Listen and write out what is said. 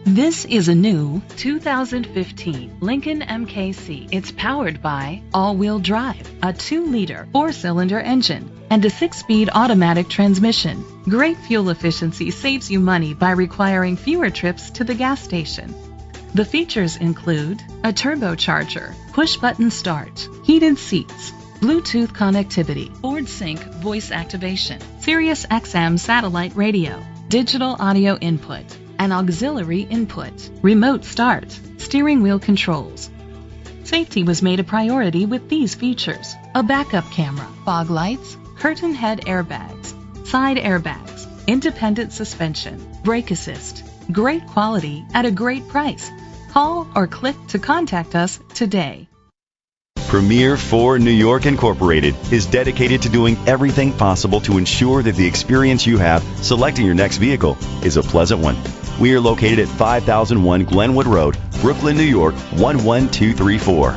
This is a new 2015 Lincoln MKC. It's powered by all-wheel drive, a 2-liter 4-cylinder engine, and a 6-speed automatic transmission. Great fuel efficiency saves you money by requiring fewer trips to the gas station. The features include a turbocharger, push-button start, heated seats, Bluetooth connectivity, Ford Sync voice activation, Sirius XM satellite radio, digital audio input, an auxiliary input, remote start, steering wheel controls. Safety was made a priority with these features: a backup camera, fog lights, curtain head airbags, side airbags, independent suspension, brake assist. Great quality at a great price. Call or click to contact us today. Premier Ford New York Incorporated is dedicated to doing everything possible to ensure that the experience you have selecting your next vehicle is a pleasant one. We are located at 5001 Glenwood Road, Brooklyn, New York 11234.